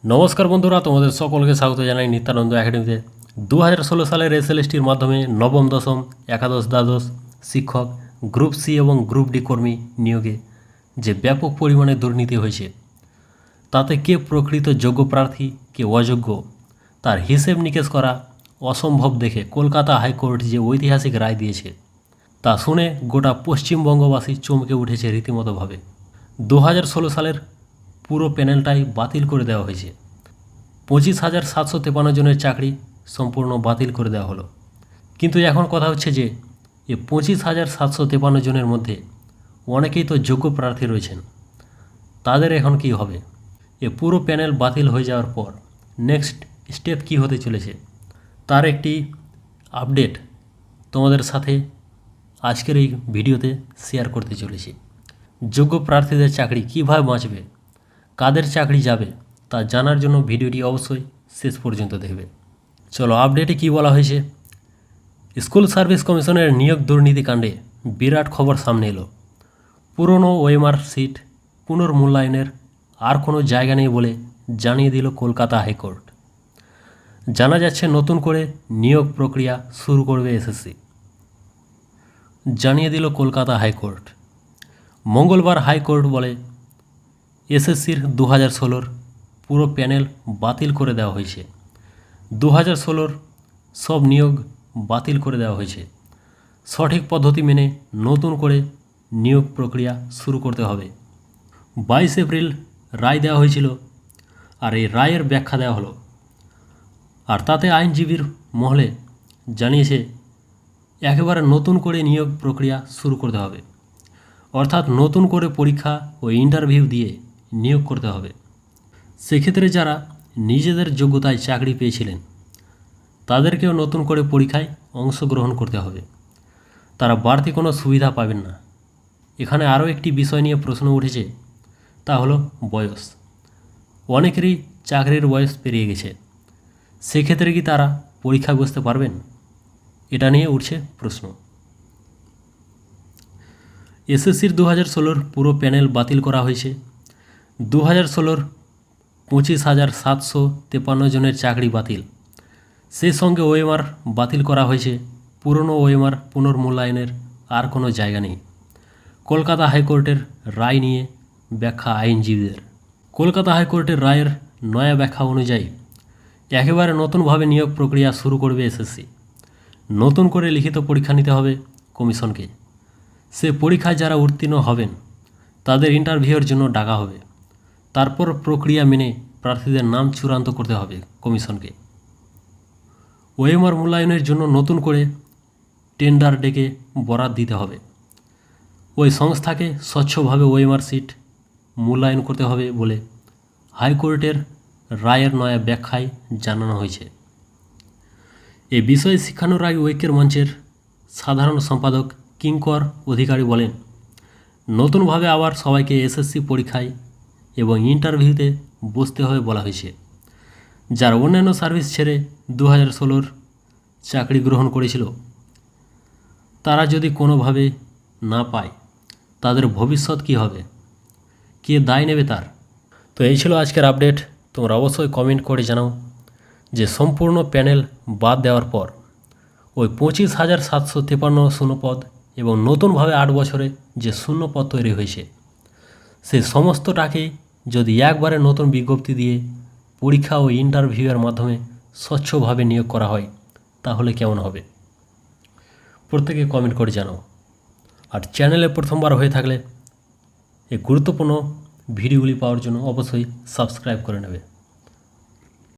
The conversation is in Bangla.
নমস্কার বন্ধুরা, তোমাদের সকলকে স্বাগত জানাই নিত্যানন্দ একাডেমিতে। 2016 সালের এসএলএসটির মাধ্যমে নবম দশম একাদশ দ্বাদশ শিক্ষক গ্রুপ সি এবং গ্রুপ ডি কর্মী নিয়োগে যে ব্যাপক পরিমাণে দুর্নীতি হয়েছে, তাতে কে প্রকৃত যোগ্য প্রার্থী কে অযোগ্য তার হিসেব নিকেশ করা অসম্ভব দেখে কলকাতা হাইকোর্ট যে ঐতিহাসিক রায় দিয়েছে, তা শুনে গোটা পশ্চিমবঙ্গবাসী চমকে উঠেছে রীতিমতোভাবে। 2016 সালের পুরো প্যানেলটাই বাতিল করে দেওয়া হয়েছে। 25,753 জনের চাকরি সম্পূর্ণ বাতিল করে দেওয়া হলো। কিন্তু এখন কথা হচ্ছে যে এই 25,753 জনের মধ্যে অনেকেই তো যোগ্য প্রার্থী রয়েছেন, তাদের এখন কি হবে? এ পুরো প্যানেল বাতিল হয়ে যাওয়ার পর নেক্সট স্টেপ কি হতে চলেছে তার একটি আপডেট তোমাদের সাথে আজকের এই ভিডিওতে শেয়ার করতে চলেছি। যোগ্য প্রার্থীদের চাকরি কীভাবে বাঁচবে, কাদের চাকরি যাবে, তা জানার জন্য ভিডিওটি অবশ্যই শেষ পর্যন্ত দেখবে। চলো, আপডেটে কি বলা হয়েছে। স্কুল সার্ভিস কমিশনের নিয়োগ দুর্নীতিকাণ্ডে বিরাট খবর সামনে এলো। পুরনো ওএমআর সিট পুনর্মূল্যায়নের আর কোনো জায়গা নেই বলে জানিয়ে দিল কলকাতা হাইকোর্ট। জানা যাচ্ছে নতুন করে নিয়োগ প্রক্রিয়া শুরু করবে এসএসসি, জানিয়ে দিল কলকাতা হাইকোর্ট। মঙ্গলবার হাইকোর্ট বলে এসএসসির 2016 পুরো প্যানেল বাতিল করে দেওয়া হয়েছে। 2016 সব নিয়োগ বাতিল করে দেওয়া হয়েছে। সঠিক পদ্ধতি মেনে নতুন করে নিয়োগ প্রক্রিয়া শুরু করতে হবে। 22 এপ্রিল রায় দেওয়া হয়েছিল, আর এই রায়ের ব্যাখ্যা দেওয়া হলো। আর তাতে আইনজীবীর মহলে জানিয়েছে একেবারে নতুন করে নিয়োগ প্রক্রিয়া শুরু করতে হবে, অর্থাৎ নতুন করে পরীক্ষা ও ইন্টারভিউ দিয়ে নিয়োগ করতে হবে। সেক্ষেত্রে যারা নিজেদের যোগ্যতায় চাকরি পেয়েছিলেন তাদেরকেও নতুন করে পরীক্ষায় অংশগ্রহণ করতে হবে। তারা বাড়তি কোনো সুবিধা পাবেন না। এখানে আরও একটি বিষয় নিয়ে প্রশ্ন উঠেছে, তা হলো বয়স। অনেকেরই চাকরির বয়স পেরিয়ে গেছে, সেক্ষেত্রে কি তারা পরীক্ষা বসতে পারবেন? এটা নিয়ে উঠছে প্রশ্ন। এসএসসির 2016 পুরো প্যানেল বাতিল করা হয়েছে। 2016 25,753 জনের চাকরি বাতিল। সেই সঙ্গে ওএমআর বাতিল করা হয়েছে। পুরনো ওএমআর পুনর্মূল্যায়নের আর কোনো জায়গা নেই। কলকাতা হাইকোর্টের রায় নিয়ে ব্যাখ্যা আইনজীবীদের। কলকাতা হাইকোর্টের রায়ের নয়া ব্যাখ্যা অনুযায়ী একেবারে নতুনভাবে নিয়োগ প্রক্রিয়া শুরু করবে এসএসসি। নতুন করে লিখিত পরীক্ষা নিতে হবে কমিশনকে। সে পরীক্ষায় যারা উত্তীর্ণ হবেন তাদের ইন্টারভিউয়ের জন্য ডাকা হবে। তারপর প্রক্রিয়া মেনে প্রার্থীদের নাম চূড়ান্ত করতে হবে কমিশনকে। ওএমআর মূল্যায়নের জন্য নতুন করে টেন্ডার ডেকে বরাত দিতে হবে। ওই সংস্থাকে স্বচ্ছভাবে ওএমআর সিট মূল্যায়ন করতে হবে বলে হাইকোর্টের রায়ের নয়া ব্যাখ্যায় জানানো হয়েছে। এ বিষয়ে শিক্ষানুরাগী ঐক্যের মঞ্চের সাধারণ সম্পাদক কিঙ্কর অধিকারী বলেন, নতুনভাবে আবার সবাইকে এসএসসি পরীক্ষায় এবং ইন্টারভিউতে বসতে হবে বলা হয়েছে। যারা অন্যান্য সার্ভিস ছেড়ে 2016 চাকরি গ্রহণ করেছিল, তারা যদি কোনোভাবে না পায় তাদের ভবিষ্যৎ কী হবে, কে দায় নেবে তার? তো এই ছিল আজকের আপডেট। তোমরা অবশ্যই কমেন্ট করে জানাও যে সম্পূর্ণ প্যানেল বাদ দেওয়ার পর ওই 25,753 শূন্যপদ এবং নতুনভাবে 8 বছরে যে শূন্যপদ তৈরি হয়েছে, সেই সমস্তটাকে যদি একবারে নতুন বিজ্ঞপ্তি দিয়ে পরীক্ষা ও ইন্টারভিউয়ের মাধ্যমে স্বচ্ছভাবে নিয়োগ করা হয়, তাহলে কেমন হবে? প্রত্যেকে কমেন্ট করে জানাও। আর চ্যানেলে প্রথমবার হয়ে থাকলে এই গুরুত্বপূর্ণ ভিডিওগুলি পাওয়ার জন্য অবশ্যই সাবস্ক্রাইব করে নেবে।